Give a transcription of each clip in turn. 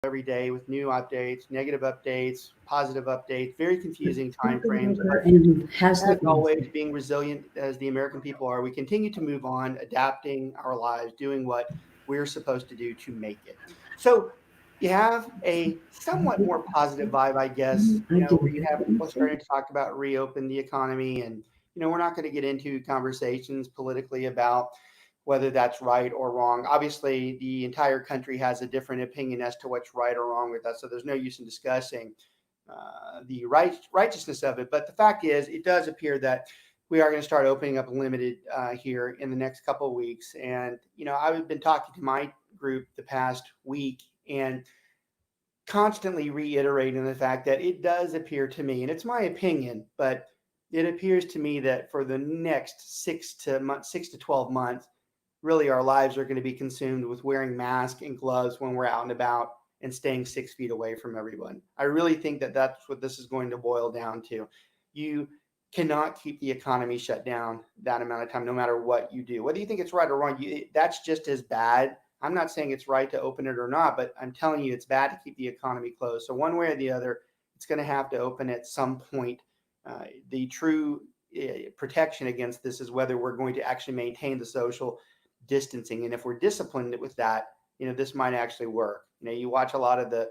every day with new updates, negative updates, positive updates, very confusing time frames. But as always, being resilient as the American people are, we continue to move on, adapting our lives, doing what we're supposed to do to make it. So you have a somewhat more positive vibe, I guess, where you have people starting to talk about reopen the economy. And, we're not going to get into conversations politically about whether that's right or wrong. Obviously, the entire country has a different opinion as to what's right or wrong with that. So there's no use in discussing the righteousness of it. But the fact is, it does appear that we are going to start opening up limited here in the next couple of weeks. And, I've been talking to my group the past week and constantly reiterating the fact that it does appear to me, and it's my opinion, but it appears to me that for the next 6 to 12 months, really our lives are going to be consumed with wearing masks and gloves when we're out and about and staying 6 feet away from everyone. I really think that that's what this is going to boil down to. You cannot keep the economy shut down that amount of time, no matter what you do. Whether you think it's right or wrong, that's just as bad. I'm not saying it's right to open it or not, but I'm telling you it's bad to keep the economy closed. So one way or the other, it's going to have to open at some point. The true protection against this is whether we're going to actually maintain the social distancing, and if we're disciplined with that, this might actually work. You watch a lot of the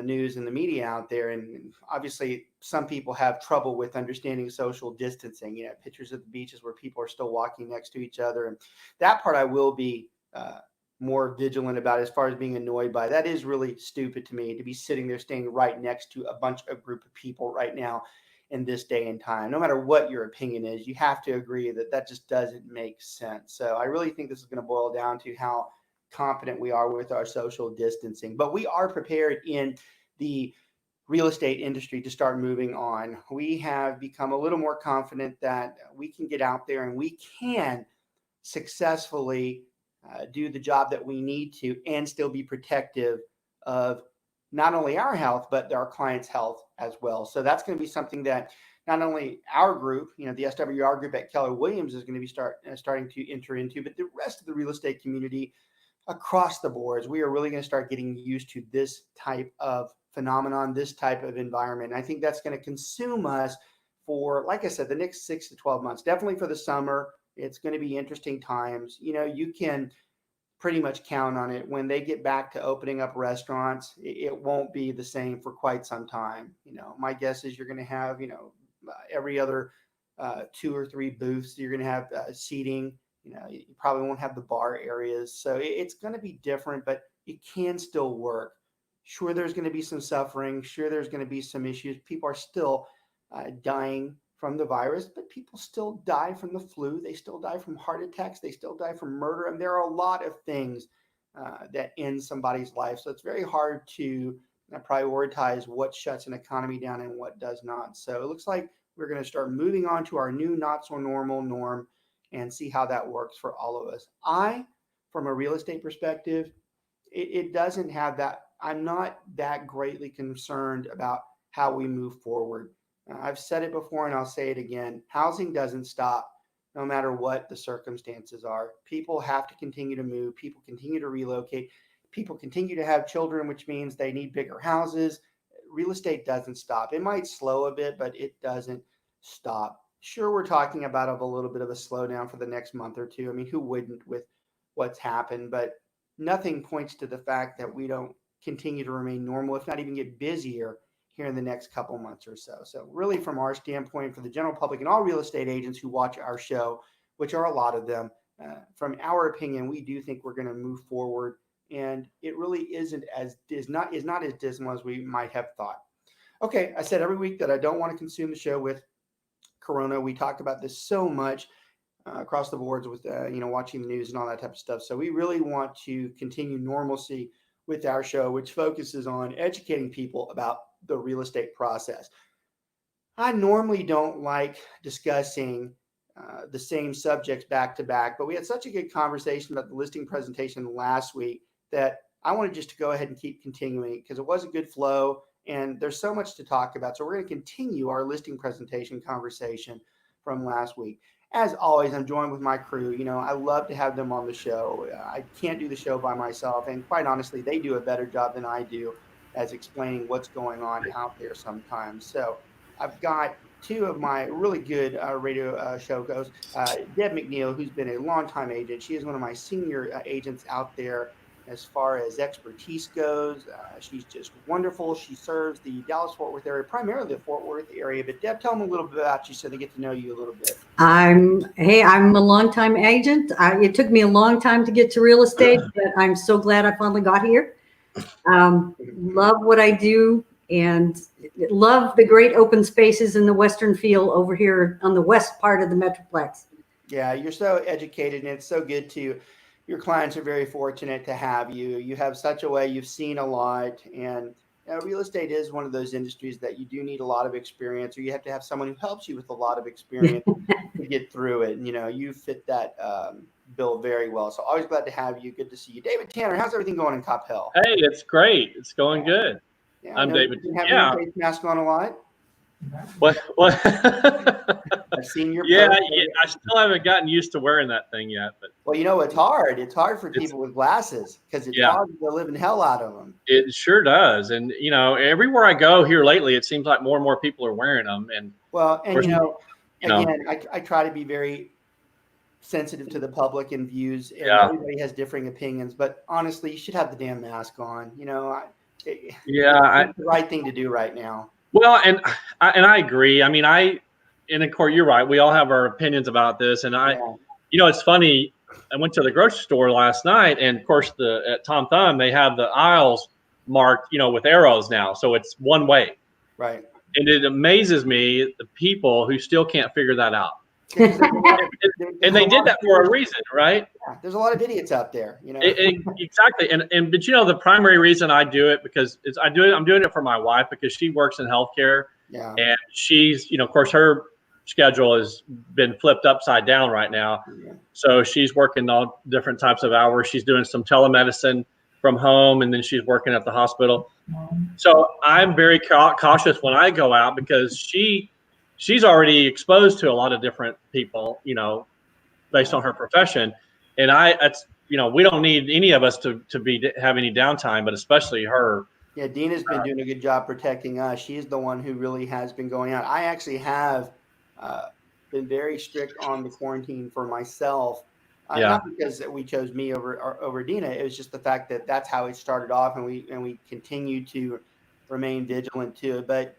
news and the media out there, and obviously some people have trouble with understanding social distancing. Pictures of the beaches where people are still walking next to each other, and that part I will be more vigilant about as far as being annoyed by. That is really stupid to me to be sitting there staying right next to a group of people right now in this day and time. No matter what your opinion is, you have to agree that that just doesn't make sense. So I really think this is going to boil down to how confident we are with our social distancing. But we are prepared in the real estate industry to start moving on. We have become a little more confident that we can get out there and we can successfully do the job that we need to and still be protective of not only our health, but our clients' health as well. So that's going to be something that not only our group, the SWR group at Keller Williams is going to be starting to enter into, but the rest of the real estate community across the boards. We are really going to start getting used to this type of phenomenon, this type of environment. And I think that's going to consume us for, like I said, the next 6 to 12 months. Definitely for the summer. It's going to be interesting times. You can pretty much count on it. When they get back to opening up restaurants, it won't be the same for quite some time. My guess is you're going to have, every other 2 or 3 booths. You're going to have seating. You probably won't have the bar areas. So it's going to be different, but it can still work. Sure, there's going to be some suffering. Sure, there's going to be some issues. People are still dying from the virus, but people still die from the flu. They still die from heart attacks. They still die from murder. And there are a lot of things that end somebody's life. So it's very hard to prioritize what shuts an economy down and what does not. So it looks like we're going to start moving on to our new not so normal norm and see how that works for all of us. From a real estate perspective, it doesn't have that. I'm not that greatly concerned about how we move forward. I've said it before and I'll say it again. Housing doesn't stop no matter what the circumstances are. People have to continue to move. People continue to relocate. People continue to have children, which means they need bigger houses. Real estate doesn't stop. It might slow a bit, but it doesn't stop. Sure, we're talking about a little bit of a slowdown for the next month or two. I mean, who wouldn't with what's happened? But nothing points to the fact that we don't continue to remain normal, if not even get busier here in the next couple months or so. So really from our standpoint, for the general public and all real estate agents who watch our show, which are a lot of them, from our opinion, we do think we're going to move forward, and it really is not as dismal as we might have thought. Okay, I said every week that I don't want to consume the show with Corona. We talk about this so much across the boards with watching the news and all that type of stuff. So we really want to continue normalcy with our show, which focuses on educating people about the real estate process. I normally don't like discussing the same subjects back to back, but we had such a good conversation about the listing presentation last week that I wanted just to go ahead and keep continuing because it was a good flow and there's so much to talk about. So we're going to continue our listing presentation conversation from last week. As always, I'm joined with my crew. I love to have them on the show. I can't do the show by myself. And quite honestly, they do a better job than I do as explaining what's going on out there sometimes. So I've got two of my really good radio show hosts, Deb McNeil, who's been a longtime agent. She is one of my senior agents out there as far as expertise goes. She's just wonderful. She serves the Dallas-Fort Worth area, primarily the Fort Worth area. But Deb, tell them a little bit about you so they get to know you a little bit. I'm a longtime agent. It took me a long time to get to real estate, but I'm so glad I finally got here. Love what I do and love the great open spaces in the Western Feel over here on the west part of the Metroplex. Yeah, you're so educated, and it's so good to. Your clients are very fortunate to have you. You have such a way. You've seen a lot, and real estate is one of those industries that you do need a lot of experience, or you have to have someone who helps you with a lot of experience to get through it. And, you fit that bill very well. So always glad to have you. Good to see you. David Tanner, how's everything going in Coppell? Hey, it's great. It's going good. Yeah, I'm David. You have your face mask on a lot? What? I've seen your yeah, I still haven't gotten used to wearing that thing yet. But well, it's hard. It's hard for people with glasses because it's hard to live in hell out of them. It sure does. And everywhere I go here lately, it seems like more and more people are wearing them. And again, I try to be very sensitive to the public and views, and everybody has differing opinions. But honestly, you should have the damn mask on. It's the right thing to do right now. Well, and I agree. I mean, and of course, you're right. We all have our opinions about this. And it's funny. I went to the grocery store last night, and of course, at Tom Thumb, they have the aisles marked, with arrows now. So it's one way. Right. And it amazes me, the people who still can't figure that out. and they did that for a reason, right? Yeah, there's a lot of idiots out there, Exactly. But the primary reason I do it because I'm doing it for my wife because she works in healthcare. Yeah. And she's, of course, her schedule has been flipped upside down right now. Yeah. So she's working all different types of hours. She's doing some telemedicine from home, and then she's working at the hospital. So I'm very cautious when I go out because she's already exposed to a lot of different people, based on her profession. And we don't need any of us to have any downtime, but especially her. Yeah, Dina's been doing a good job protecting us. She's the one who really has been going out. I actually have been very strict on the quarantine for myself. Not because we chose me over Dina. It was just the fact that that's how it started off, and we continue to remain vigilant to it. But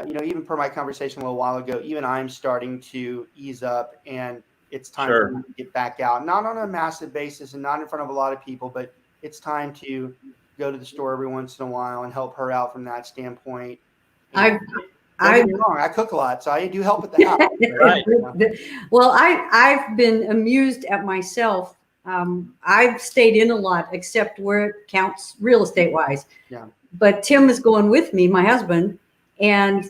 even per my conversation a little while ago, even I'm starting to ease up, and it's time for me to get back out. Not on a massive basis and not in front of a lot of people, but it's time to go to the store every once in a while and help her out from that standpoint. Don't get me wrong, I cook a lot, so I do help at the house. Right. Well, I've been amused at myself. I've stayed in a lot, except where it counts real estate wise. Yeah. But Tim is going with me, my husband, and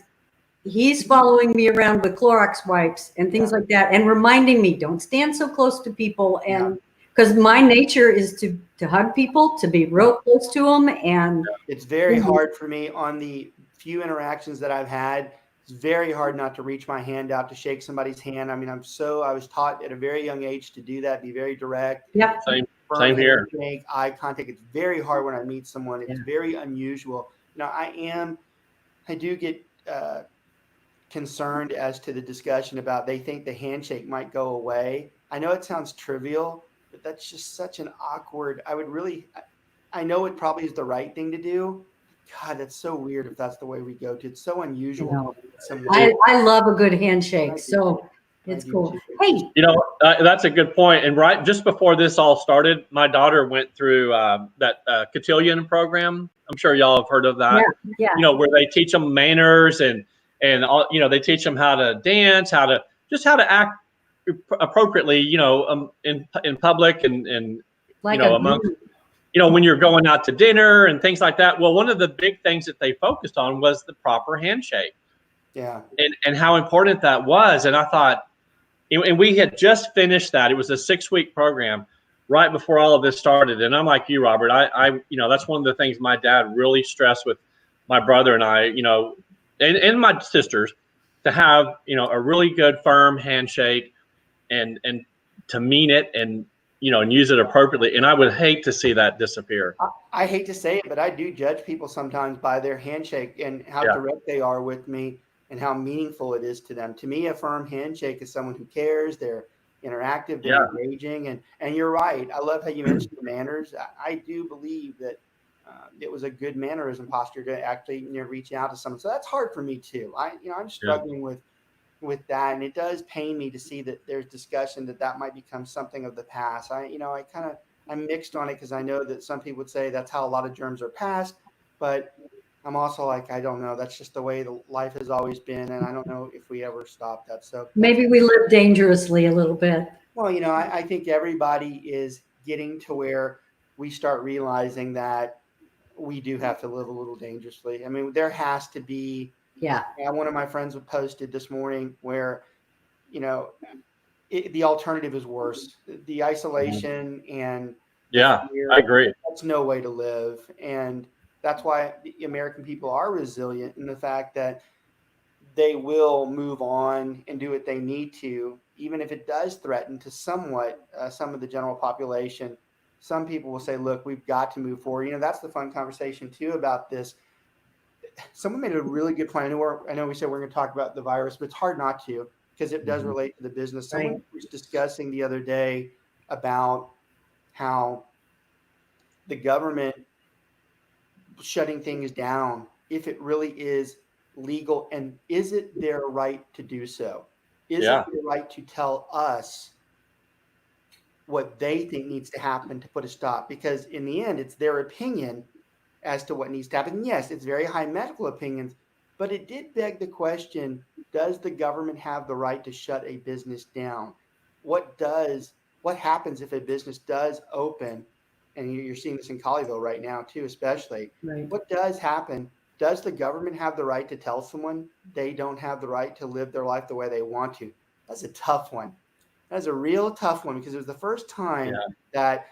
he's following me around with Clorox wipes and things like that, and reminding me, don't stand so close to people. And because my nature is to hug people, to be real close to them. And it's very hard for me on the few interactions that I've had. It's very hard not to reach my hand out to shake somebody's hand. I mean, I was taught at a very young age to do that, be very direct. Yep. Same here. Make eye contact. It's very hard when I meet someone. It's very unusual. I do get concerned as to the discussion about they think the handshake might go away. I know it sounds trivial, but that's just such an awkward. I know it probably is the right thing to do. God, that's so weird if that's the way we go to. It's so unusual. I love a good handshake, so it's cool. Hey, that's a good point. And right just before this all started, my daughter went through that cotillion program. I'm sure y'all have heard of that. Yeah. Where they teach them manners and all, they teach them how to dance, how to act appropriately, in public and like amongst. When you're going out to dinner and things like that. Well, one of the big things that they focused on was the proper handshake. Yeah. And how important that was. And I thought, and we had just finished that. It was a 6-week program right before all of this started. And I'm like you, Robert, I that's one of the things my dad really stressed with my brother and I, and my sisters, to have, a really good firm handshake. and to mean it and and use it appropriately. And I would hate to see that disappear. I hate to say it, but I do judge people sometimes by their handshake and how direct they are with me and how meaningful it is to them. To me, a firm handshake is someone who cares. They're interactive, they're engaging, and you're right. I love how you mentioned the manners. I do believe that it was a good mannerism posture to actually reach out to someone. So that's hard for me too. I'm struggling with that, and it does pain me to see that there's discussion that might become something of the past. I'm mixed on it because I know that some people would say that's how a lot of germs are passed, but I'm also like, I don't know. That's just the way the life has always been, and I don't know if we ever stop that. So maybe we live dangerously a little bit. Well, I think everybody is getting to where we start realizing that we do have to live a little dangerously. I mean, there has to be. Yeah. One of my friends posted this morning where, the alternative is worse. The isolation and I agree. That's no way to live, and that's why the American people are resilient in the fact that they will move on and do what they need to, even if it does threaten to somewhat some of the general population. Some people will say, look, we've got to move forward. That's the fun conversation too about this. Someone made a really good point. I know we said we're going to talk about the virus, but it's hard not to because it does relate to the business. Someone was discussing the other day about how the government shutting things down, if it really is legal, and is it their right to do so? Is it their right to tell us what they think needs to happen to put a stop? Because in the end, it's their opinion as to what needs to happen. Yes, it's very high medical opinions, but it did beg the question, does the government have the right to shut a business down? What happens if a business does open? And you're seeing this in Colleyville right now too, especially. Right. What does happen? Does the government have the right to tell someone they don't have the right to live their life the way they want to? That's a tough one. That's a real tough one because it was the first time that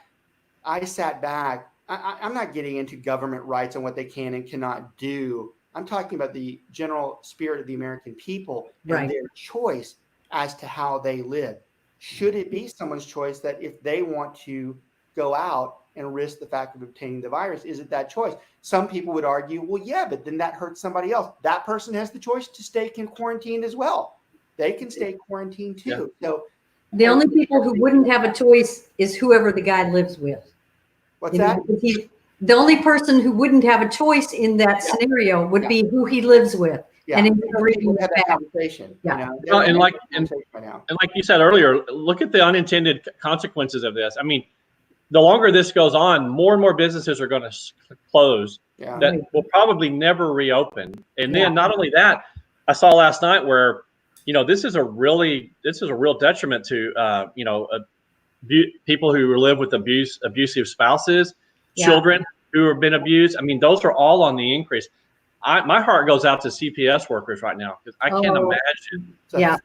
I sat back. I'm not getting into government rights and what they can and cannot do. I'm talking about the general spirit of the American people and their choice as to how they live. Should it be someone's choice that if they want to go out and risk the fact of obtaining the virus, is it that choice? Some people would argue, well, yeah, but then that hurts somebody else. That person has the choice to stay quarantined as well. They can stay quarantined too. So the only people who wouldn't have a choice is whoever the guy lives with. What's that? The only person who wouldn't have a choice in that scenario would be who he lives with. Yeah. And people have that conversation. And like you said earlier, look at the unintended consequences of this. I mean, the longer this goes on, more and more businesses are going to close that will probably never reopen. And then not only that, I saw last night where, this is a real detriment to, people who live with abusive spouses, children who have been abused. I mean, those are all on the increase. My heart goes out to CPS workers right now because I can't imagine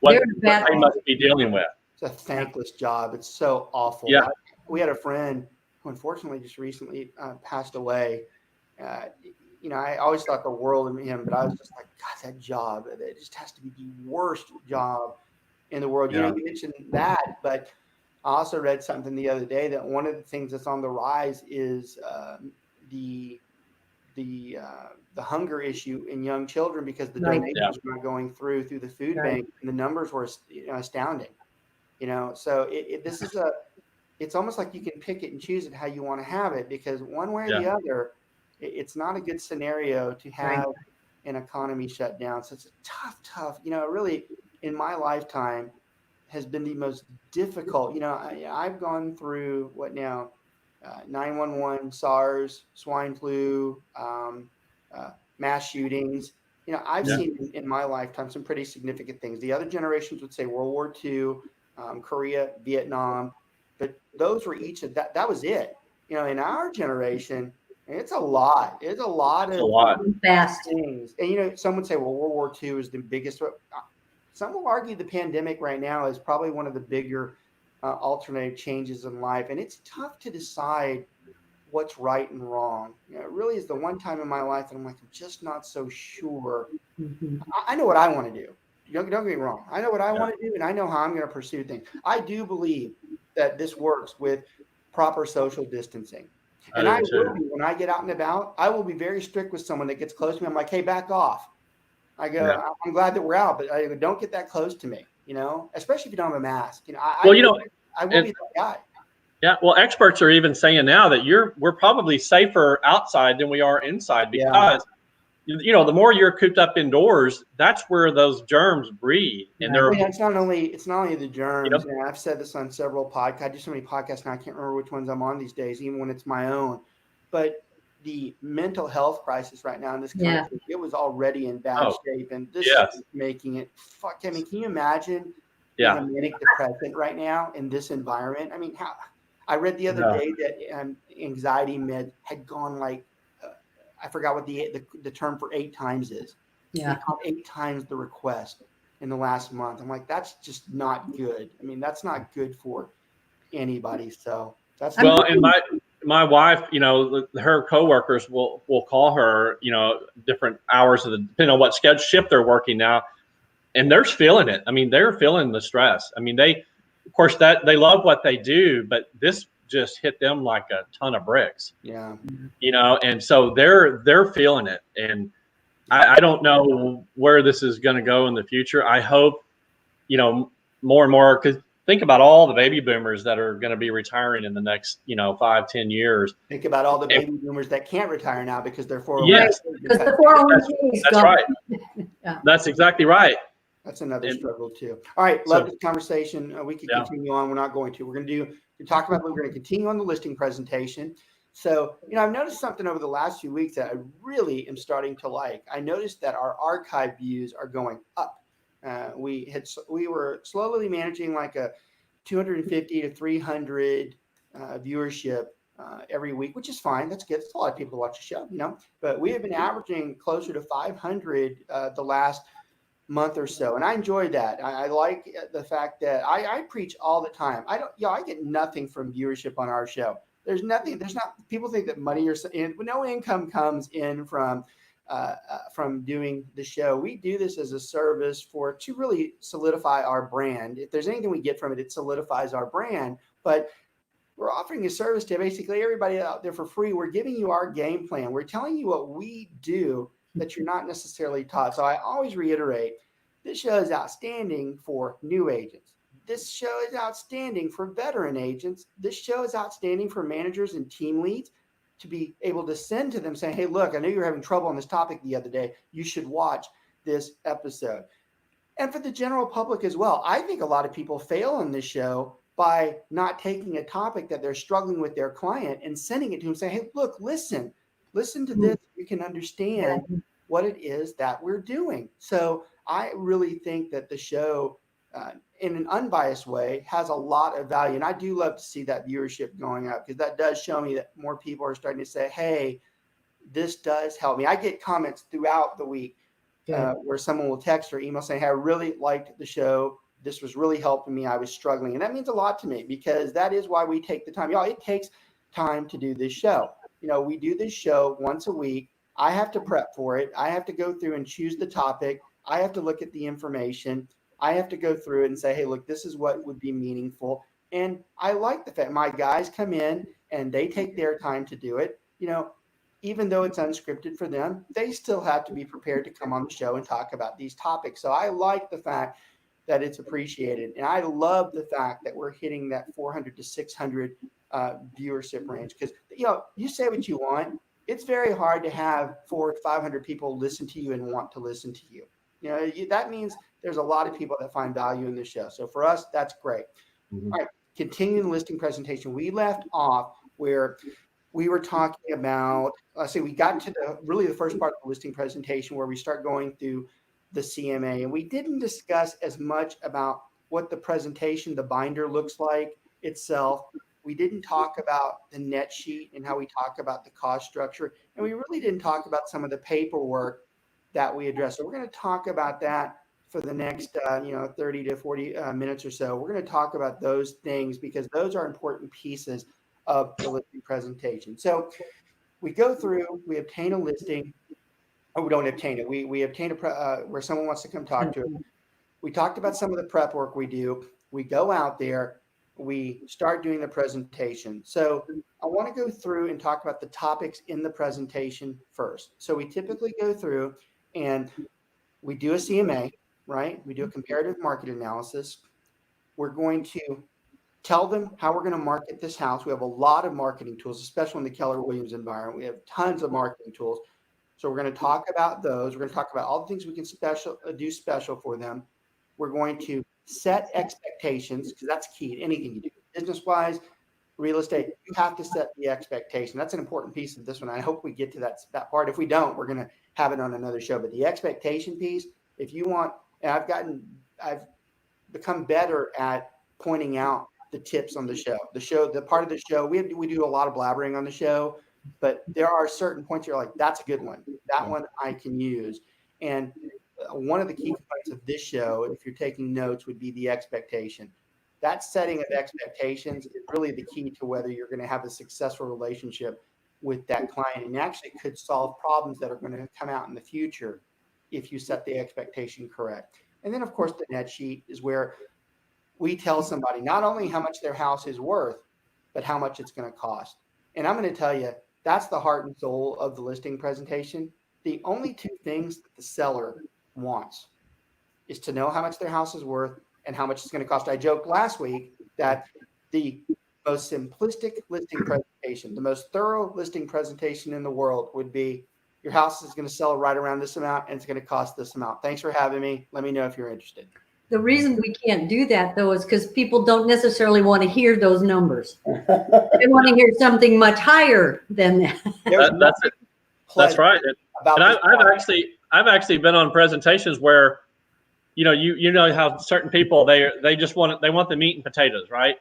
what they must be dealing with. It's a thankless job. It's so awful. Yeah. We had a friend who unfortunately just recently passed away. I always thought the world of him, but I was just like, God, that job, it just has to be the worst job in the world. Yeah. You mentioned that, but I also read something the other day that one of the things that's on the rise is the hunger issue in young children because the donations were not going through the food bank, and the numbers were astounding. So it's almost like you can pick it and choose it how you want to have it, because one way or the other, it's not a good scenario to have an economy shut down. So it's a tough, really in my lifetime has been the most difficult. I've gone through 9/11, SARS, swine flu, mass shootings. I've seen in my lifetime some pretty significant things. The other generations would say World War II, Korea, Vietnam, but those were each of that. That was it. In our generation, it's a lot. It's a lot of fast things. And some would say, well, World War II is the biggest. Some will argue the pandemic right now is probably one of the bigger alternative changes in life, and it's tough to decide what's right and wrong. It really is the one time in my life that I'm like, I'm just not so sure. I know what I want to do. Don't get me wrong. I know what I want to do, and I know how I'm going to pursue things. I do believe that this works with proper social distancing. And I will be, when I get out and about, I will be very strict with someone that gets close to me. I'm like, hey, back off. I go, Yeah. I'm glad that we're out, but I go, don't get that close to me, especially if you don't have a mask. I Well, will be that guy. Yeah, well, experts are even saying now that we're probably safer outside than we are inside because the more you're cooped up indoors, that's where those germs breed, and it's not only the germs. And I've said this on several podcasts. I do so many podcasts now, I can't remember which ones I'm on these days, even when it's my own. But the mental health crisis right now in this country, it was already in bad shape, and this is making it. I mean, can you imagine being a manic depressant right now in this environment? I mean, how? I read the other day that anxiety med had gone like, I forgot what the term for 8 times is. Yeah, 8 times the request in the last month. I'm like, that's just not good. I mean, that's not good for anybody. So that's and my wife, her coworkers will call her, different hours depending on what shift they're working now, and they're feeling it. I mean, they're feeling the stress. I mean, of course, that they love what they do, but this just hit them like a ton of bricks. Yeah. And so they're feeling it. And I don't know where this is going to go in the future. I hope, more and more, because think about all the baby boomers that are going to be retiring in the next, 5-10 years. Think about all the baby boomers that can't retire now because they're 401k. Yes. Because the 401k is That's right. That's exactly right. That's another struggle too. All right, love this conversation. We could continue on. We're not going to. We're going to we're going to continue on the listing presentation. So, I've noticed something over the last few weeks that I really am starting to like. I noticed that our archive views are going up. We were slowly managing like a 250 to 300 viewership every week, which is fine. That's good. It's a lot of people to watch the show, But we have been averaging closer to 500 the last month or so, and I enjoy that. I like the fact that I preach all the time. I get nothing from viewership on our show. There's nothing. People think that money or no income comes in from doing the show. We do this as a service to really solidify our brand. If there's anything we get from it, it solidifies our brand. But we're offering a service to basically everybody out there for free. We're giving you our game plan. We're telling you what we do that you're not necessarily taught. So I always reiterate, this show is outstanding for new agents. This show is outstanding for veteran agents. This show is outstanding for managers and team leads to be able to send to them saying, hey, look, I know you were having trouble on this topic the other day. You should watch this episode. And for the general public as well. I think a lot of people fail on this show by not taking a topic that they're struggling with their client and sending it to them saying, hey, look, listen to this. You can understand what it is that we're doing. So I really think that the show, in an unbiased way, has a lot of value. And I do love to see that viewership going up because that does show me that more people are starting to say, hey, this does help me. I get comments throughout the week where someone will text or email saying, hey, I really liked the show. This was really helping me. I was struggling. And that means a lot to me because that is why we take the time. Y'all, it takes time to do this show. We do this show once a week. I have to prep for it. I have to go through and choose the topic. I have to look at the information. I have to go through it and say, hey, look, this is what would be meaningful. And I like the fact my guys come in and they take their time to do it. Even though it's unscripted for them, they still have to be prepared to come on the show and talk about these topics. So I like the fact that it's appreciated. And I love the fact that we're hitting that 400 to 600 viewership range. Because, you say what you want. It's very hard to have 400 to 500 people listen to you and want to listen to you. That means there's a lot of people that find value in the show. So for us, that's great. Mm-hmm. All right, continuing the listing presentation. We left off where we were talking about, we got to the first part of the listing presentation where we start going through the CMA. And we didn't discuss as much about what the presentation, the binder looks like itself. We didn't talk about the net sheet and how we talk about the cost structure. And we really didn't talk about some of the paperwork that we addressed. So we're going to talk about that for the next 30 to 40 minutes or so. We're going to talk about those things because those are important pieces of the listing presentation. So we go through, we obtain a listing. Oh, we don't obtain it. We obtain where someone wants to come talk to us. we talked about some of the prep work we do. We go out there, we start doing the presentation. So I want to go through and talk about the topics in the presentation first. So we typically go through and we do a CMA, right? We do a comparative market analysis. We're going to tell them how we're going to market this house. We have a lot of marketing tools, especially in the Keller Williams environment. We have tons of marketing tools. So we're going to talk about those. We're going to talk about all the things we can do special for them. We're going to set expectations, because that's key to anything you do. Business-wise, real estate, you have to set the expectation. That's an important piece of this one. I hope we get to that part. If we don't, we're going to have it on another show. But the expectation piece, if you want, and I've become better at pointing out the tips on the show. The part of the show, we do a lot of blabbering on the show, but there are certain points you're like, that's a good one. That one I can use. And one of the key components of this show, if you're taking notes, would be the expectation. That setting of expectations is really the key to whether you're going to have a successful relationship with that client, and actually could solve problems that are going to come out in the future if you set the expectation correct. And then, of course, the net sheet is where we tell somebody not only how much their house is worth, but how much it's going to cost. And I'm going to tell you, that's the heart and soul of the listing presentation. The only two things that the seller wants is to know how much their house is worth and how much it's going to cost. I joked last week that the most simplistic listing presentation, the most thorough listing presentation in the world would be, your house is going to sell right around this amount and it's going to cost this amount. Thanks for having me. Let me know if you're interested. The reason we can't do that, though, is because people don't necessarily want to hear those numbers. They want to hear something much higher than that. That's it. That's right. And I've actually been on presentations where, you know how certain people, they want the meat and potatoes, right?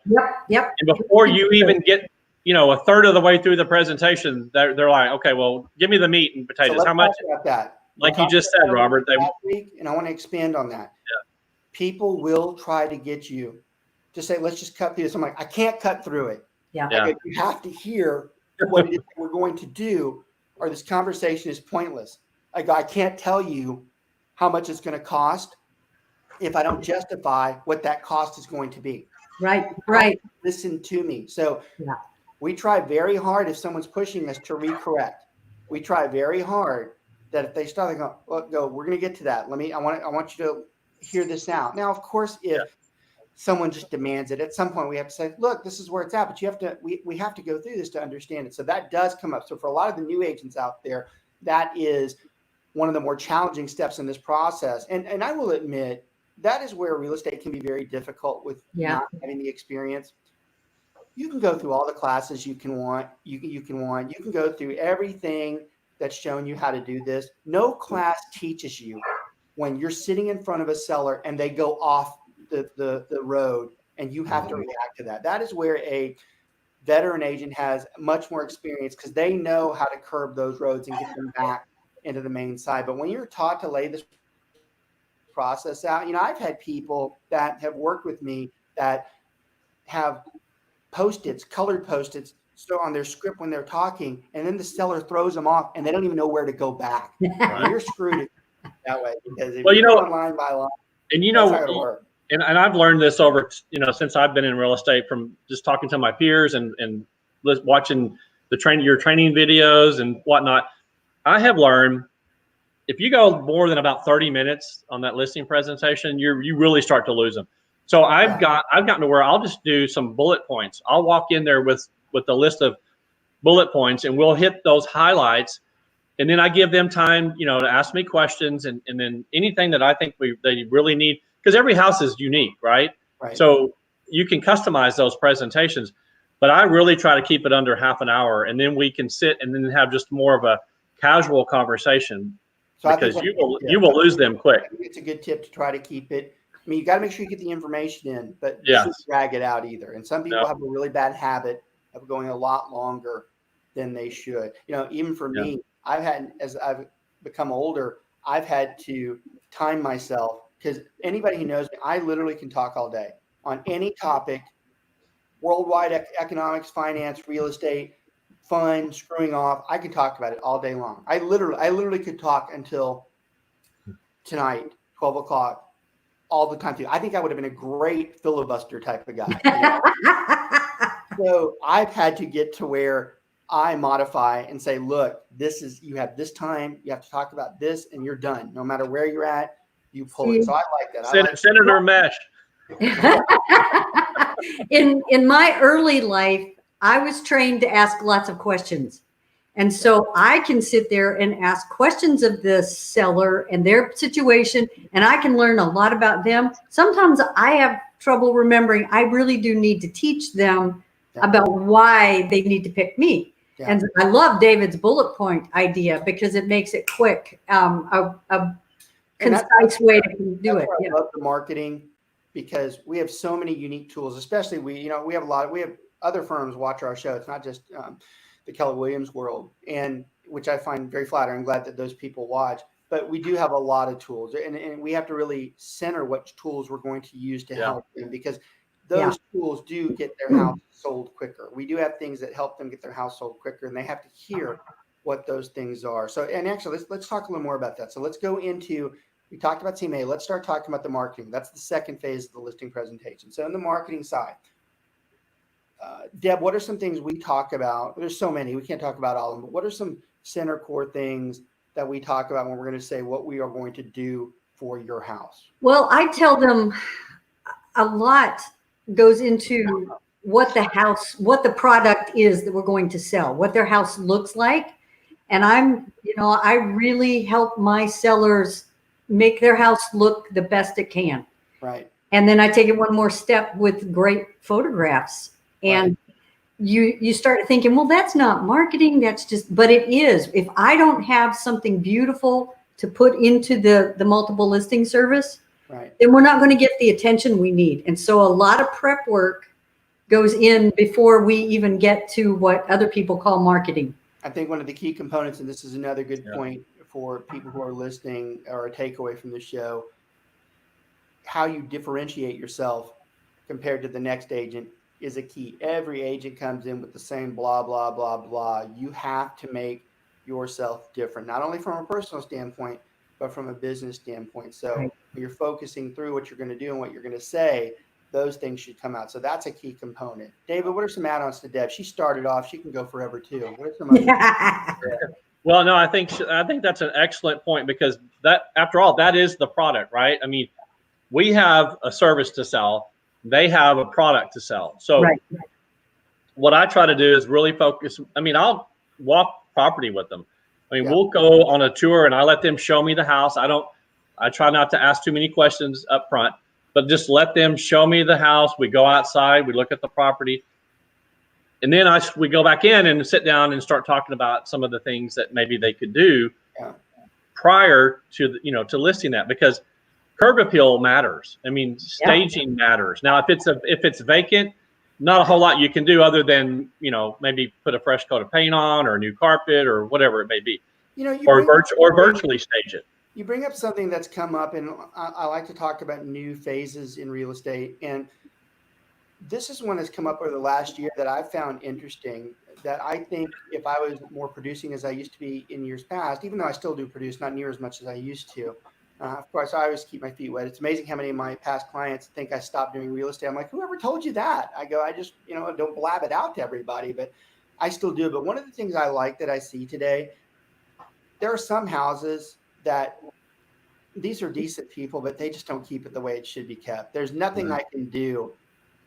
Yep. And before you even get, a third of the way through the presentation, they're like, okay, well, give me the meat and potatoes. So how much? About that. Like you just said, Robert. Last week, and I want to expand on that. Yeah. People will try to get you to say, let's just cut through this. I'm like, I can't cut through it. Yeah. Like, you have to hear what it is we're going to do, or this conversation is pointless. I can't tell you how much it's going to cost if I don't justify what that cost is going to be. Right. Listen to me. So yeah. We try very hard, if someone's pushing us, to recorrect. We try very hard that if they start, they go, we're going to get to that. I want you to hear this out. Now, of course, if someone just demands it, at some point we have to say, look, this is where it's at, but we have to go through this to understand it. So that does come up. So for a lot of the new agents out there, that is one of the more challenging steps in this process. And I will admit, that is where real estate can be very difficult with not having the experience. You can go through all the classes you can want. You can go through everything that's shown you how to do this. No class teaches you when you're sitting in front of a seller and they go off the road and you have to react to that. That is where a veteran agent has much more experience, because they know how to curb those roads and get them back into the main side. But when you're taught to lay this process out, I've had people that have worked with me that have Post-its, colored Post-its, so on their script when they're talking, and then the seller throws them off and they don't even know where to go back. You're screwed that way, because if you go line by line, and that's not gonna work. And I've learned this over, since I've been in real estate, from just talking to my peers and watching your training videos and whatnot. I have learned, if you go more than about 30 minutes on that listing presentation, you really start to lose them. So I've gotten to where I'll just do some bullet points. I'll walk in there with a list of bullet points, and we'll hit those highlights. And then I give them time, to ask me questions, and then anything that I think they really need, because every house is unique, right? So you can customize those presentations, but I really try to keep it under half an hour, and then we can sit and then have just more of a casual conversation, because you will lose them quick. It's a good tip to try to keep it. I mean, you got to make sure you get the information in, but you shouldn't drag it out either. And some people have a really bad habit of going a lot longer than they should. Even for me, as I've become older, I've had to time myself, because anybody who knows me, I literally can talk all day on any topic: worldwide economics, finance, real estate, fun, screwing off. I can talk about it all day long. I literally could talk until tonight, 12 o'clock. all the time too. I think I would have been a great filibuster type of guy. You know? So I've had to get to where I modify and say, look, you have this time, you have to talk about this, and you're done. No matter where you're at, you pull it. So I like that. Senator Mesh. In my early life, I was trained to ask lots of questions. And so I can sit there and ask questions of the seller and their situation, and I can learn a lot about them. Sometimes I have trouble remembering. I really do need to teach them about why they need to pick me. Yeah. And I love David's bullet point idea because it makes it quick, a concise way to do it. I love the marketing because we have so many unique tools, especially we have other firms watch our show. It's not just the Keller Williams world, and which I find very flattering. I'm glad that those people watch, but we do have a lot of tools, and we have to really center what tools we're going to use to help them, because those tools do get their house sold quicker. We do have things that help them get their house sold quicker, and they have to hear what those things are. So, and actually, let's talk a little more about that. So let's go into, we talked about CMA. Let's start talking about the marketing. That's the second phase of the listing presentation. So on the marketing side, Deb, what are some things we talk about? There's so many, we can't talk about all of them, but what are some center core things that we talk about when we're going to say what we are going to do for your house? Well, I tell them a lot goes into what the product is that we're going to sell, what their house looks like. And I really help my sellers make their house look the best it can. Right. And then I take it one more step with great photographs. And you start thinking, well, that's not marketing. That's just, but it is. If I don't have something beautiful to put into the multiple listing service, then we're not going to get the attention we need. And so a lot of prep work goes in before we even get to what other people call marketing. I think one of the key components, and this is another good point for people who are listening or a takeaway from the show, how you differentiate yourself compared to the next agent is a key. Every agent comes in with the same blah, blah, blah, blah. You have to make yourself different, not only from a personal standpoint, but from a business standpoint. So when you're focusing through what you're going to do and what you're going to say, those things should come out. So that's a key component. David, what are some add-ons to Deb? She started off, she can go forever too. What are some other Well, no, I think that's an excellent point, because that, after all, that is the product, right? I mean, we have a service to sell. They have a product to sell. So what I try to do is really focus. I mean, I'll walk property with them. I mean, we'll go on a tour and I let them show me the house. I try not to ask too many questions up front, but just let them show me the house. We go outside, we look at the property, and then we go back in and sit down and start talking about some of the things that maybe they could do prior to, to listing that, because curb appeal matters. I mean, staging matters. Now, if it's vacant, not a whole lot you can do other than, maybe put a fresh coat of paint on or a new carpet or whatever it may be, or virtually stage it. You bring up something that's come up, and I like to talk about new phases in real estate. And this is one that's come up over the last year that I found interesting, that I think if I was more producing as I used to be in years past, even though I still do produce, not near as much as I used to. Of course, I always keep my feet wet. It's amazing how many of my past clients think I stopped doing real estate. I'm like, whoever told you that? I go, I just, don't blab it out to everybody, but I still do. But one of the things I like that I see today, there are some houses that these are decent people, but they just don't keep it the way it should be kept. There's nothing I can do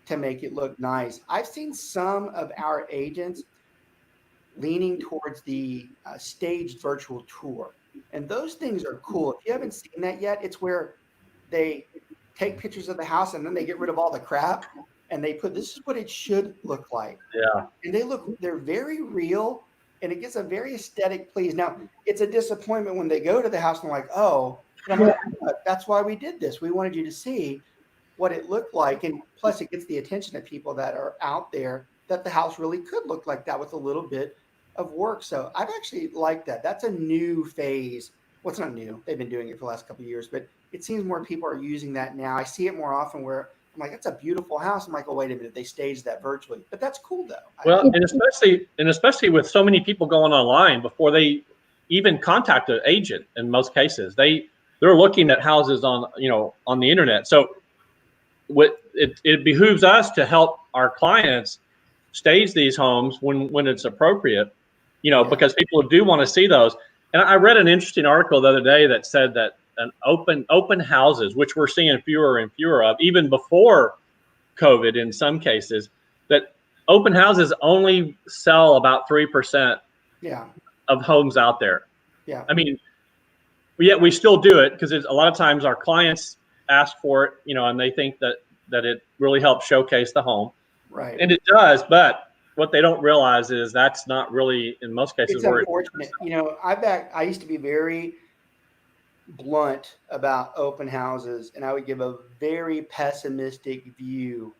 to make it look nice. I've seen some of our agents leaning towards the staged virtual tour. And those things are cool. If you haven't seen that yet, it's where they take pictures of the house and then they get rid of all the crap and they put, this is what it should look like. Yeah. And they're very real, and it gets a very aesthetic please. Now, it's a disappointment when they go to the house and they're like, oh, that's why we did this. We wanted you to see what it looked like. And plus it gets the attention of people that are out there that the house really could look like that with a little bit of work. So I've actually liked that. That's a new phase. Well, it's not new. They've been doing it for the last couple of years, but it seems more people are using that now. I see it more often where I'm like, that's a beautiful house. I'm like, oh, wait a minute. They staged that virtually, but that's cool though. Well, and especially with so many people going online before they even contact an agent, in most cases, they they're looking at houses on, on the internet. So it behooves us to help our clients stage these homes when it's appropriate, because people do want to see those. And I read an interesting article the other day that said that an open houses, which we're seeing fewer and fewer of, even before COVID in some cases, that open houses only sell about 3% of homes out there. Yeah. I mean, yet we still do it because a lot of times our clients ask for it, and they think that it really helps showcase the home. Right. And it does, but what they don't realize is that's not really, in most cases, it's unfortunate. I used to be very blunt about open houses, and I would give a very pessimistic view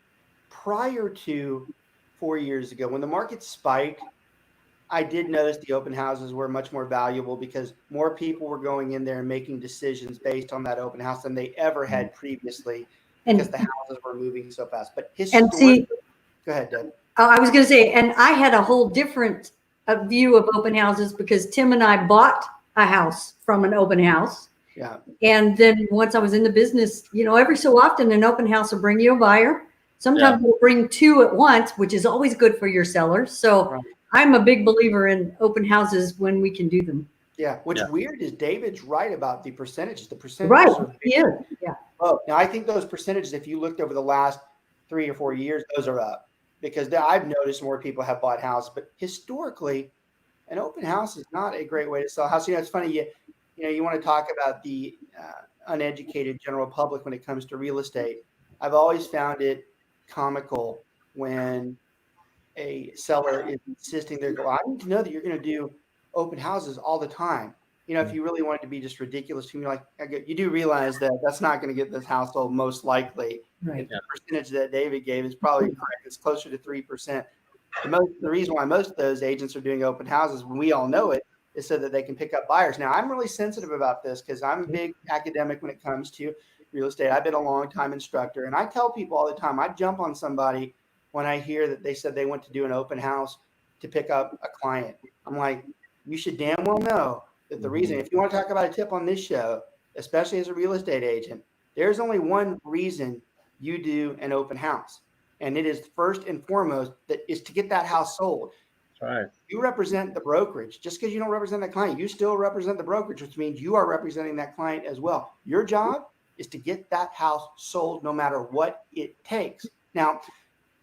prior to 4 years ago. When the market spiked, I did notice the open houses were much more valuable because more people were going in there and making decisions based on that open house than they ever had previously, because the houses were moving so fast. But historically, go ahead, Deb. I was going to say, and I had a whole different view of open houses because Tim and I bought a house from an open house. Yeah. And then once I was in the business, every so often an open house will bring you a buyer. Sometimes we'll bring two at once, which is always good for your sellers. So I'm a big believer in open houses when we can do them. Yeah. What's weird is David's right about the percentages. The percentages right. are Yeah. Oh, now I think those percentages, if you looked over the last 3 or 4 years, those are up, because I've noticed more people have bought houses. But historically, an open house is not a great way to sell a house. It's funny, you want to talk about the uneducated general public when it comes to real estate. I've always found it comical when a seller is insisting I need to know that you're going to do open houses all the time. If you really want it to be just ridiculous to me, you do realize that that's not going to get this household most likely. Right. The percentage that David gave is probably correct. It's closer to 3%. The reason why most of those agents are doing open houses, when we all know it, is so that they can pick up buyers. Now, I'm really sensitive about this because I'm a big academic when it comes to real estate. I've been a long time instructor, and I tell people all the time, I jump on somebody when I hear that they said they went to do an open house to pick up a client. I'm like, you should damn well know that the reason, if you want to talk about a tip on this show, especially as a real estate agent, there's only one reason you do an open house. And it is first and foremost that is to get that house sold. Right. You represent the brokerage. Just because you don't represent the client, you still represent the brokerage, which means you are representing that client as well. Your job is to get that house sold no matter what it takes. Now,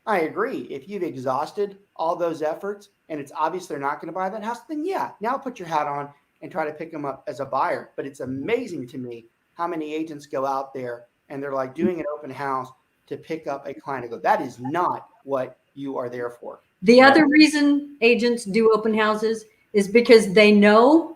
I agree. If you've exhausted all those efforts and it's obvious they're not going to buy that house, then now put your hat on and try to pick them up as a buyer. But it's amazing to me how many agents go out there and they're like doing an open house to pick up a client. I go, that is not what you are there for. The other reason agents do open houses is because they know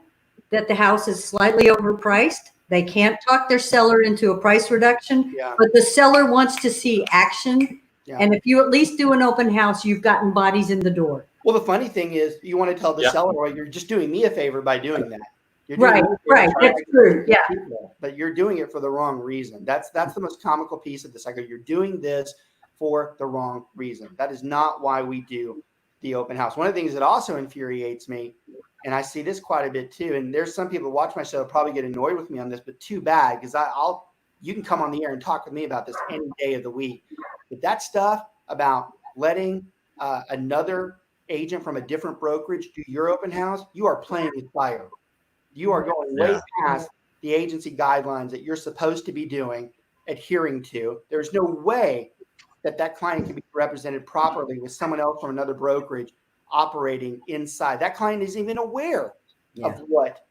that the house is slightly overpriced. They can't talk their seller into a price reduction, but the seller wants to see action. Yeah. And if you at least do an open house, you've gotten bodies in the door. Well, the funny thing is you want to tell the seller, well, you're just doing me a favor by doing that. You're doing right. That's true. Yeah. People, but you're doing it for the wrong reason. That's the most comical piece of this. I go, you're doing this for the wrong reason. That is not why we do the open house. One of the things that also infuriates me, and I see this quite a bit too, and there's some people who watch my show probably get annoyed with me on this, but too bad, because you can come on the air and talk with me about this any day of the week. But that stuff about letting another agent from a different brokerage do your open house, you are playing with fire. You are going way past the agency guidelines that you're supposed to be doing, adhering to. There's no way that client can be represented properly with someone else from another brokerage operating inside. That client isn't even aware of what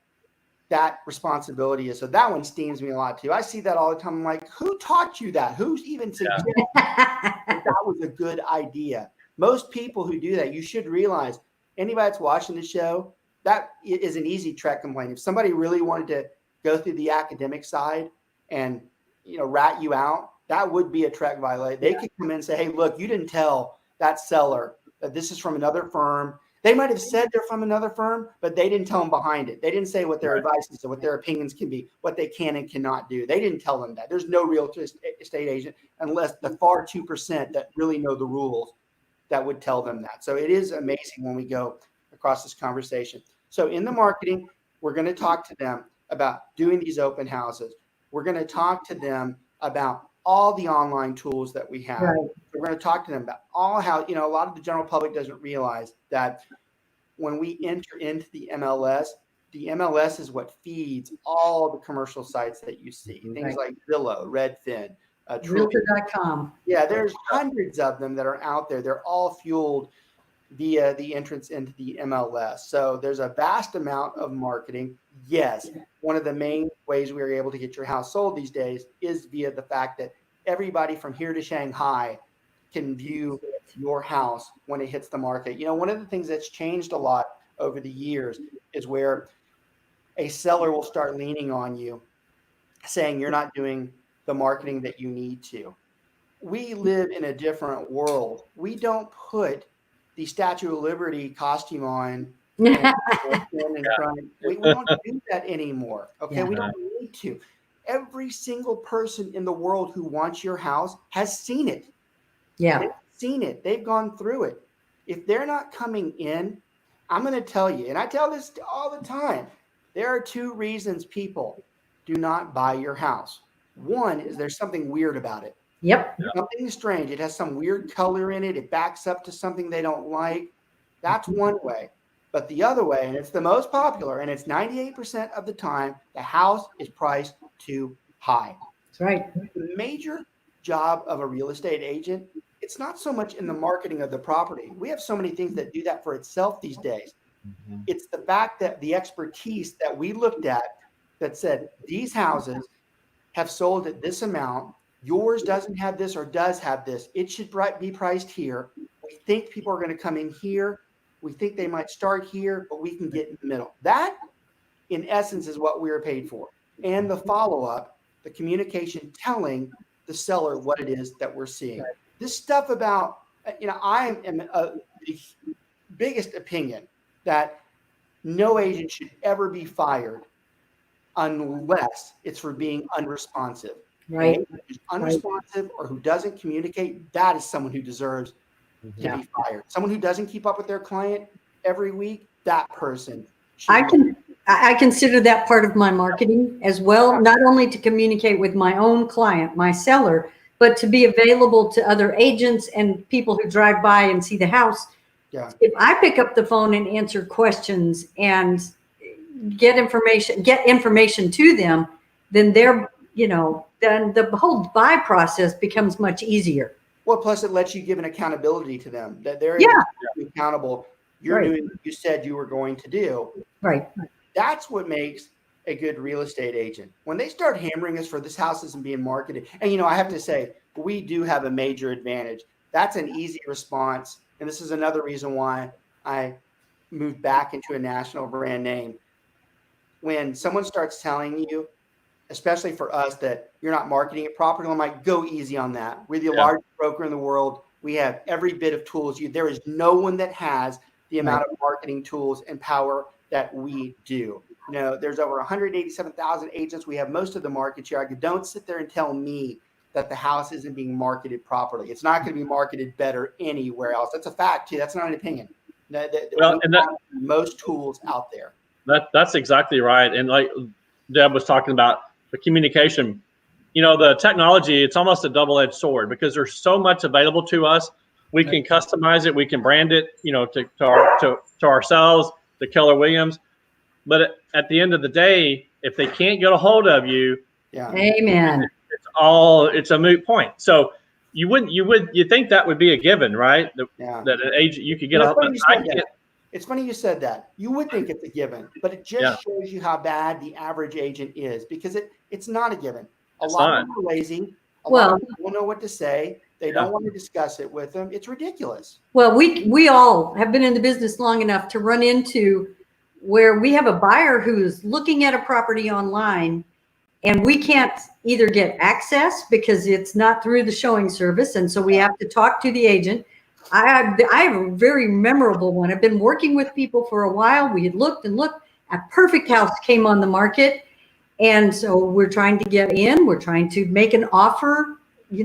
that responsibility is. So that one stings me a lot too. I see that all the time. I'm like, who taught you that? Who's even suggested that was a good idea? Most people who do that, you should realize, anybody that's watching the show, that is an easy Trek complaint. If somebody really wanted to go through the academic side and rat you out, that would be a Trek violation. They could come in and say, hey, look, you didn't tell that seller that this is from another firm. They might have said they're from another firm, but they didn't tell them behind it. They didn't say what their advice is or what their opinions can be, what they can and cannot do. They didn't tell them that. There's no real estate agent, unless the far 2% that really know the rules, that would tell them that. So it is amazing when we go across this conversation. So in the marketing, we're going to talk to them about doing these open houses. We're going to talk to them about all the online tools that we have. Right. We're going to talk to them about all how, a lot of the general public doesn't realize that when we enter into the MLS is what feeds all the commercial sites that you see. Things like Zillow, Redfin, Realtor.com. Yeah, there's hundreds of them that are out there. They're all fueled via the entrance into the MLS. So there's a vast amount of marketing. Yes, one of the main ways we are able to get your house sold these days is via the fact that everybody from here to Shanghai can view your house when it hits the market. One of the things that's changed a lot over the years is where a seller will start leaning on you, saying you're not doing the marketing that you need to. We live in a different world. We don't put the Statue of Liberty costume on and in front. We don't do that anymore. Okay, we don't need to. Every single person in the world who wants your house has seen it. Yeah. They've seen it. They've gone through it. If they're not coming in, I'm going to tell you, and I tell this all the time, there are two reasons people do not buy your house. One is there's something weird about it. Yep. Something strange. It has some weird color in it. It backs up to something they don't like. That's one way. But the other way, and it's the most popular, and it's 98% of the time, the house is priced too high. That's right. The major job of a real estate agent, it's not so much in the marketing of the property. We have so many things that do that for itself these days. It's the fact that the expertise that we looked at that said these houses have sold at this amount. Yours doesn't have this or does have this. It should be priced here. We think people are going to come in here. We think they might start here, but we can get in the middle. That, in essence, is what we are paid for. And the follow-up, the communication, telling the seller what it is that we're seeing. Right. This stuff about, I am the biggest opinion that no agent should ever be fired unless it's for being unresponsive. Right. Who's unresponsive or who doesn't communicate, that is someone who deserves to be fired. Someone who doesn't keep up with their client every week, that person. I consider that part of my marketing as well, not only to communicate with my own client, my seller, but to be available to other agents and people who drive by and see the house. Yeah. If I pick up the phone and answer questions and get information to them, then then the whole buy process becomes much easier. Well, plus it lets you give an accountability to them that they're accountable. You're doing what you said you were going to do. Right. That's what makes a good real estate agent. When they start hammering us for this house isn't being marketed, and I have to say, we do have a major advantage. That's an easy response. And this is another reason why I moved back into a national brand name. When someone starts telling you, especially for us, that you're not marketing it properly, I'm like, go easy on that. We're the largest broker in the world. We have every bit of tools. There is no one that has the amount of marketing tools and power that we do. There's over 187,000 agents. We have most of the market share. Don't sit there and tell me that the house isn't being marketed properly. It's not going to be marketed better anywhere else. That's a fact too. That's not an opinion. Most tools out there. That's exactly right. And like Deb was talking about the communication, the technology, it's almost a double-edged sword because there's so much available to us. We can customize it. We can brand it, to ourselves, to Keller Williams. But at the end of the day, if they can't get a hold of you, amen. It's a moot point. So you think that would be a given, right? That an agent, you could get It's funny you said that. You would think it's a given, but it just shows you how bad the average agent is because it's not a given. A lot of them are lazy. A lot of people don't know what to say. They don't want to discuss it with them. It's ridiculous. Well, we all have been in the business long enough to run into where we have a buyer who's looking at a property online and we can't either get access because it's not through the showing service. And so we have to talk to the agent. I have a very memorable one. I've been working with people for a while. We had looked and looked. A perfect house came on the market. And so we're trying to get in. We're trying to make an offer,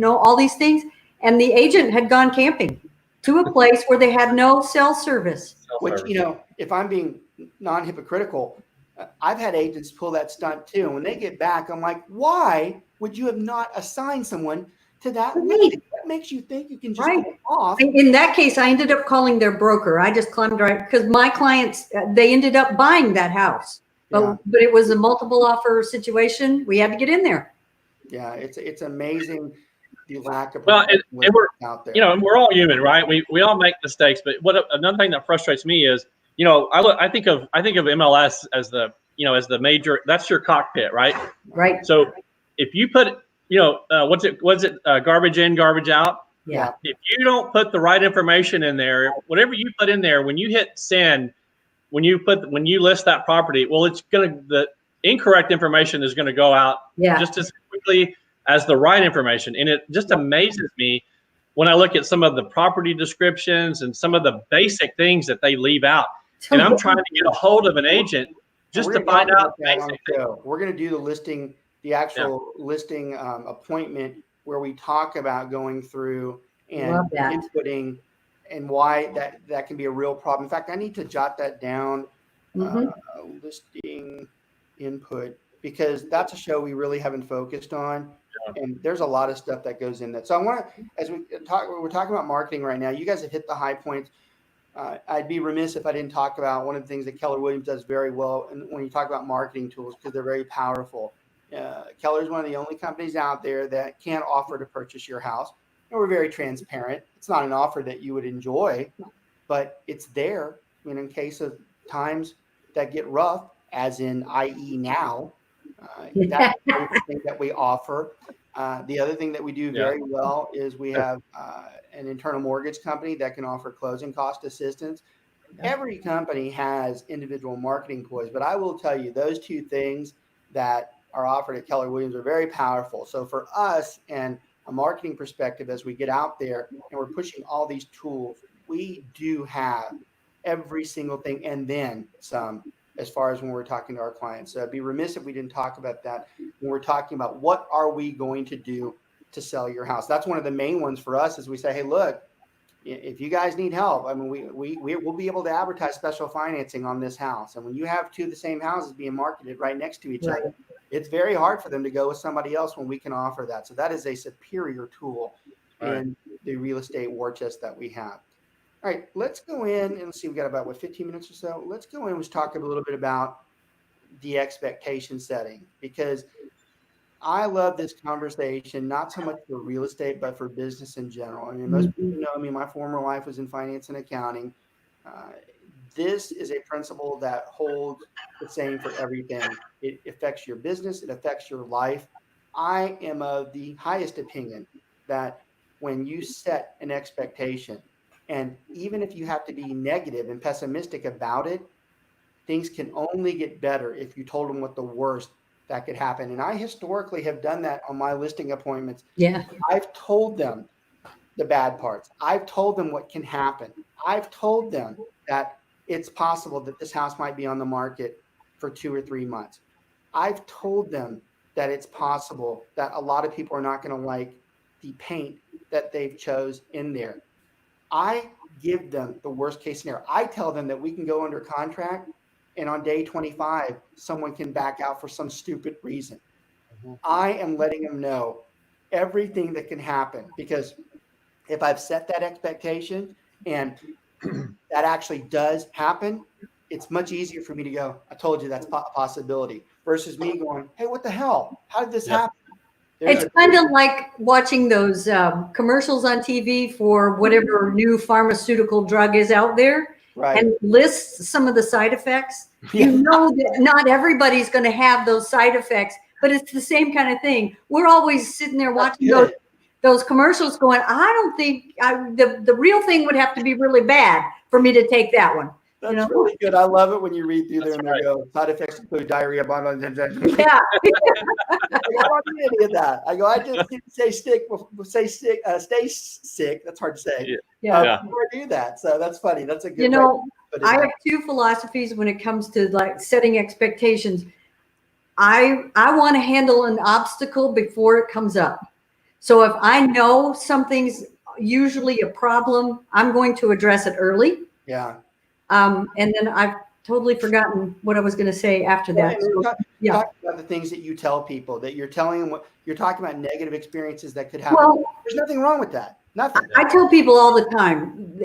all these things. And the agent had gone camping to a place where they had no cell service. Which, if I'm being non-hypocritical, I've had agents pull that stunt too. And when they get back, I'm like, why would you have not assigned someone to that listing? What makes you think you can just Right. get off? In that case, I ended up calling their broker. I just climbed right because my clients, they ended up buying that house, but it was a multiple offer situation. We had to get in there. Yeah, it's amazing the lack of Well, and we're out there. and we're all human, right? We all make mistakes. But another thing that frustrates me is, I think of MLS as the major. That's your cockpit, right? Right. So if you put what's it garbage in, garbage out. Yeah. If you don't put the right information in there, whatever you put in there, when you hit send, when you list that property, well, the incorrect information is going to go out just as quickly as the right information. And it just amazes me when I look at some of the property descriptions and some of the basic things that they leave out. And I'm trying to get a hold of an agent just to find out. We're going to do the actual listing appointment where we talk about going through and inputting and why that can be a real problem. In fact, I need to jot that down, listing input, because that's a show we really haven't focused on. And there's a lot of stuff that goes in that. So I want to, as we're talking about marketing right now, you guys have hit the high points. I'd be remiss if I didn't talk about one of the things that Keller Williams does very well. And when you talk about marketing tools, because they're very powerful. Keller is one of the only companies out there that can't offer to purchase your house. And we're very transparent. It's not an offer that you would enjoy, but it's there. I mean, in case of times that get rough, as in, i.e. now, that's the thing that we offer. The other thing that we do very well is we have an internal mortgage company that can offer closing cost assistance. Every company has individual marketing ploys, but I will tell you those two things that are offered at Keller Williams are very powerful. So for us and a marketing perspective, as we get out there and we're pushing all these tools, we do have every single thing and then some, as far as when we're talking to our clients. So I'd be remiss if we didn't talk about that when we're talking about what are we going to do to sell your house. That's one of the main ones for us is we say, hey, look, if you guys need help, I mean, we will be able to advertise special financing on this house. And when you have two of the same houses being marketed right next to each other, it's very hard for them to go with somebody else when we can offer that. So that is a superior tool in the real estate war chest that we have. All right, let's go in and see. We got about 15 minutes or so. Let's go in and just talk a little bit about the expectation setting, because I love this conversation, not so much for real estate, but for business in general. I mean, most people know me. My former life was in finance and accounting. This is a principle that holds the same for everything. It affects your business. It affects your life. I am of the highest opinion that when you set an expectation, and even if you have to be negative and pessimistic about it, things can only get better if you told them what the worst that could happen. And I historically have done that on my listing appointments. Yeah. I've told them the bad parts. I've told them what can happen. I've told them that it's possible that this house might be on the market for 2 or 3 months. I've told them that it's possible that a lot of people are not going to like the paint that they've chose in there. I give them the worst case scenario. I tell them that we can go under contract and on day 25, someone can back out for some stupid reason. I am letting them know everything that can happen, because if I've set that expectation and that actually does happen, it's much easier for me to go, I told you that's a possibility, versus me going, hey, what the hell? How did this happen? It's kind of like watching those commercials on TV for whatever new pharmaceutical drug is out there, and lists some of the side effects. You know that not everybody's going to have those side effects, but it's the same kind of thing. We're always sitting there watching those commercials going, I don't think the real thing would have to be really bad for me to take that one. That's really good. I love it when you read through there and they go, side effects include diarrhea, yeah. I don't do any of that. I go, I just say stay sick. That's hard to say. Before I do that. So that's funny. That's a good way. I have two philosophies when it comes to like setting expectations. I want to handle an obstacle before it comes up. So if I know something's usually a problem, I'm going to address it early. Yeah. And then totally forgotten what I was going to say after Well, that. and we're So, yeah. talking about the things that you tell people, that you're telling them what you're talking about, negative experiences that could happen. Well, There's nothing wrong with that. Nothing. I tell people all the time,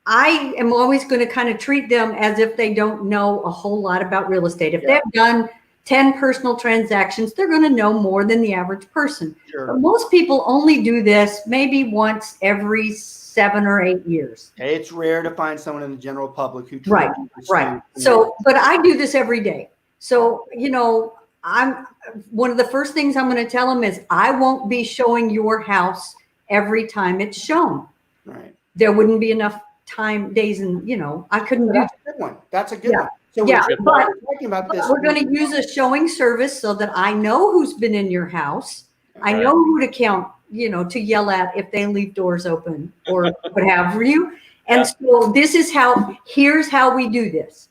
I am always going to kind of treat them as if they don't know a whole lot about real estate. If Yeah. they've done 10 personal transactions, they're going to know more than the average person. Sure. But most people only do this maybe once every 7 or 8 years. It's rare to find someone in the general public who Right, truly right. understands. So, but I do this every day. So, you know, I'm one of the first things I'm going to tell them is I won't be showing your house every time it's shown. Right. There wouldn't be enough time, days, and you know, I couldn't do. That's a good one. That's a good Yeah. one. So Yeah, we're but talking about this. we're going to use a showing service so that I know who's been in your house. I Right. know who to count, you know, to yell at if they leave doors open or what have you. And so this is here's how we do this.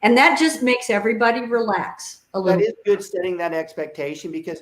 And that just makes everybody relax a little That is good, setting that expectation, because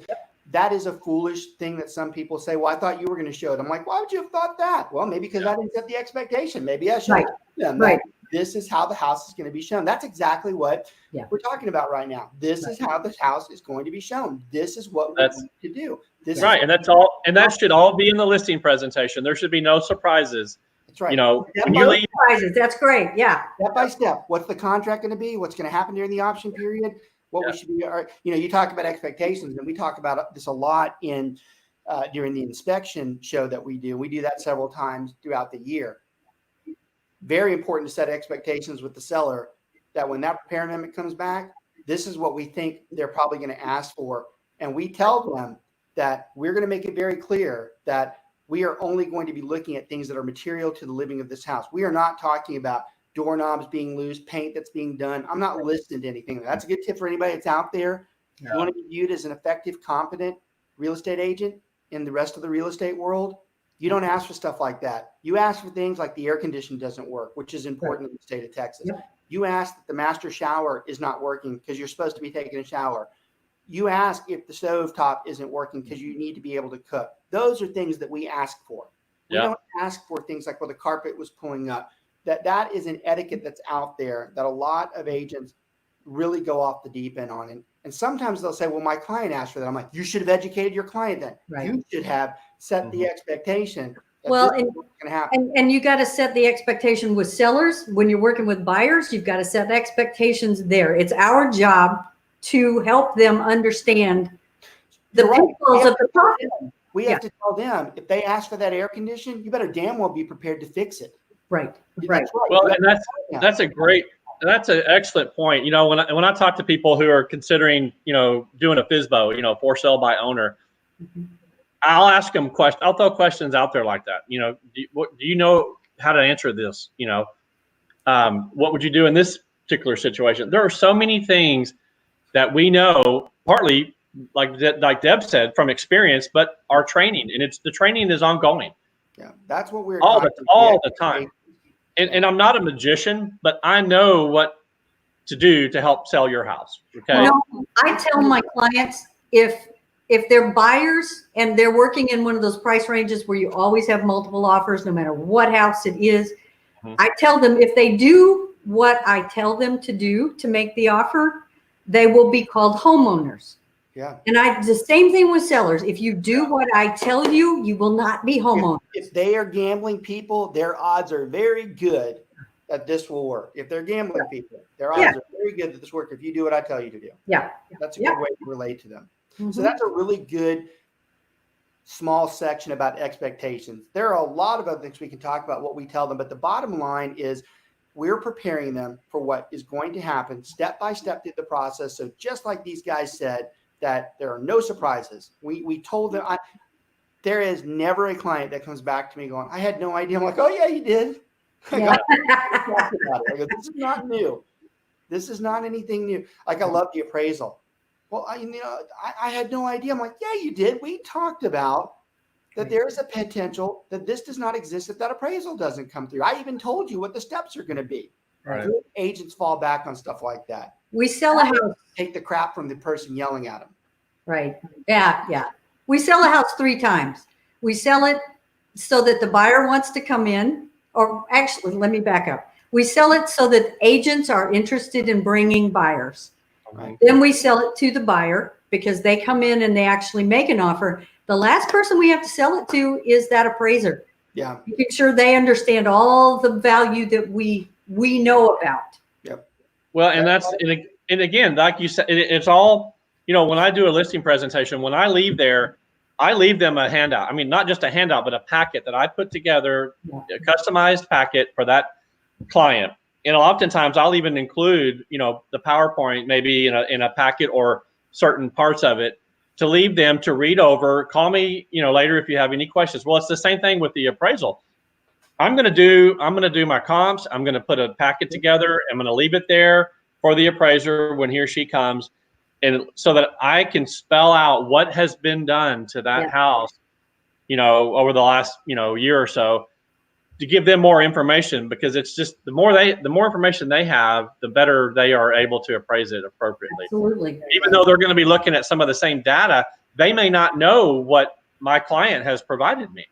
that is a foolish thing that some people say, well, I thought you were going to show it. I'm like, why would you have thought that? Well, maybe because I didn't set the expectation. Maybe I should Right. have told them Right. that this is how the house is going to be shown. That's exactly what Yeah. we're talking about right now. This is how the house is going to be shown. This is what we That's- need to do. This Right. is, And that's all. And that should all be in the listing presentation. There should be no surprises. that's right. You know, Step when by you No leave, surprises. That's great. Yeah. step by step. What's the contract going to be? What's going to happen during the option period? What we should be, you know, you talk about expectations, and we talk about this a lot in during the inspection show that we do. We do that several times throughout the year. Very important to set expectations with the seller that when that repair amendment comes back, this is what we think they're probably going to ask for. And we tell them that we're going to make it very clear that we are only going to be looking at things that are material to the living of this house. We are not talking about doorknobs being loose, paint that's being done. I'm not listening to anything. That's a good tip for anybody that's out there. Yeah. You want to be viewed as an effective, competent real estate agent in the rest of the real estate world. You don't ask for stuff like that. You ask for things like the air conditioning doesn't work, which is important in the state of Texas. Yep. You ask that the master shower is not working because you're supposed to be taking a shower. You ask if the stove top isn't working because you need to be able to cook. Those are things that we ask for. We Yeah. don't ask for things like, well, the carpet was pulling up. That is an etiquette that's out there that a lot of agents really go off the deep end on. And sometimes they'll say, well, my client asked for that. I'm like, you should have educated your client then. Right. You should have set the expectation that Well, this is what's going to happen. And you got to set the expectation with sellers. When you're working with buyers, you've got to set expectations there. It's our job to help them understand the You're right. pitfalls of the process. We have to tell them, if they ask for that air condition, you better damn well be prepared to fix it. Right, That's right. well, You and Yeah. that's an excellent point. You know, when I talk to people who are considering, you know, doing a FSBO, you know, for sale by owner, Mhm. I'll ask them questions. I'll throw questions out there like that. You know, do you know how to answer this? You know, what would you do in this particular situation? There are so many things that we know, partly like Deb said, from experience, but our training, and the training is ongoing Yeah, that's what we're all talking the about. time. And I'm not a magician, but I know what to do to help sell your house. Okay. You know, I tell my clients if they're buyers and they're working in one of those price ranges where you always have multiple offers, no matter what house it is, Mhm. I tell them if they do what I tell them to do to make the offer, they will be called homeowners. Yeah. And the same thing with sellers. If you do what I tell you, you will not be homeowners. If they are gambling people, their odds are very good that this will work. If they're gambling people, their odds Yeah. are very good that this works if you do what I tell you to do. Yeah. That's a Yeah. good way to relate to them. So Mhm. that's a really good small section about expectations. There are a lot of other things we can talk about, what we tell them, but the bottom line is we're preparing them for what is going to happen step by step through the process. So just like these guys said, that there are no surprises. We told them, there is never a client that comes back to me going, I had no idea. I'm like, oh yeah, you did. I Yeah. go, this is not new. This is not anything new. Like I love the appraisal. Well, I had no idea. I'm like, yeah, you did. We talked about that there is a potential that this does not exist if that appraisal doesn't come through. I even told you what the steps are going to be. Right. Good agents fall back on stuff like that. We sell a house. Take the crap from the person yelling at them. Right. Yeah. Yeah. We sell a house 3 times. We sell it so that the buyer wants to come in, or actually, let me back up. We sell it so that agents are interested in bringing buyers. Right. Then we sell it to the buyer because they come in and they actually make an offer. The last person we have to sell it to is that appraiser. Yeah. Making sure they understand all the value that we know about. Yep. Well, and that's, and again, like you said, it's all, you know, when I do a listing presentation, when I leave there, I leave them a handout. I mean, not just a handout, but a packet that I put together, a customized packet for that client. And oftentimes I'll even include, you know, the PowerPoint maybe in a packet or certain parts of it to leave them to read over. Call me, you know, later if you have any questions. Well, it's the same thing with the appraisal. I'm going to do my comps. I'm going to put a packet together. I'm going to leave it there for the appraiser when he or she comes, and so that I can spell out what has been done to that house, you know, over the last, you know, year or so, to give them more information, because it's just the more information they have, the better they are able to appraise it appropriately. Absolutely. Even though they're going to be looking at some of the same data, they may not know what my client has provided me.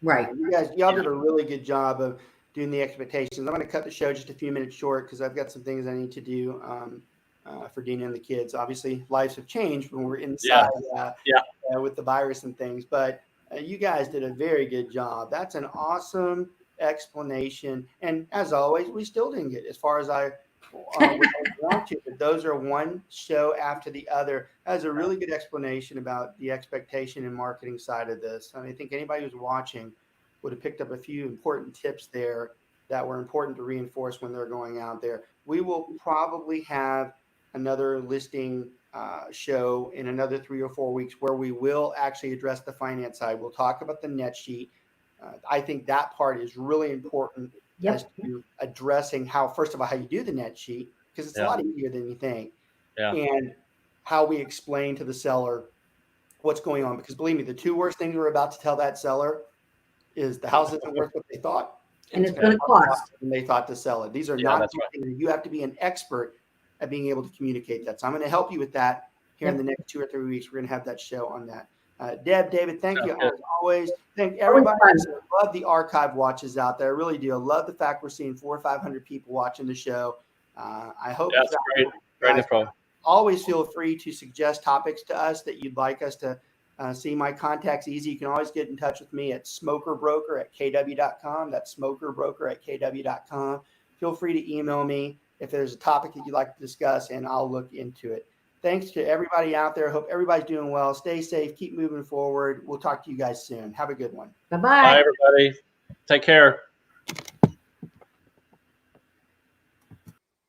Right. Y'all did a really good job of doing the expectations. I'm going to cut the show just a few minutes short because I've got some things I need to do for Dina and the kids. Obviously, lives have changed when we're inside with the virus and things, but you guys did a very good job. That's an awesome explanation. And as always, we still didn't get as far as I want to, but those are one show after the other. That's a really good explanation about the expectation and marketing side of this. I think anybody who's watching would have picked up a few important tips there that were important to reinforce when they're going out there. We will probably have another listing show in another 3 or 4 weeks where we will actually address the finance side. We'll talk about the net sheet. I think that part is really important as to addressing how, first of all, how you do the net sheet, because it's a lot easier than you think, and how we explain to the seller what's going on. Because believe me, the two worst things we're about to tell that seller is the house isn't worth what they thought, and it's going to cost than they thought to sell it. These are not things you have to be an expert at being able to communicate that. So I'm going to help you with that here in the next 2 or 3 weeks. We're going to have that show on that. Deb, David, thank you as always. Thank everybody. I love the archive watches out there. I really do. I love the fact we're seeing 400 or 500 people watching the show. I hope that's great info. Always feel free to suggest topics to us that you'd like us to see. My contact's easy. You can always get in touch with me at smokerbroker@kw.com. That's smokerbroker@kw.com. Feel free to email me if there's a topic that you'd like to discuss, and I'll look into it. Thanks to everybody out there. Hope everybody's doing well. Stay safe. Keep moving forward. We'll talk to you guys soon. Have a good one. Bye-bye. Bye, everybody. Take care.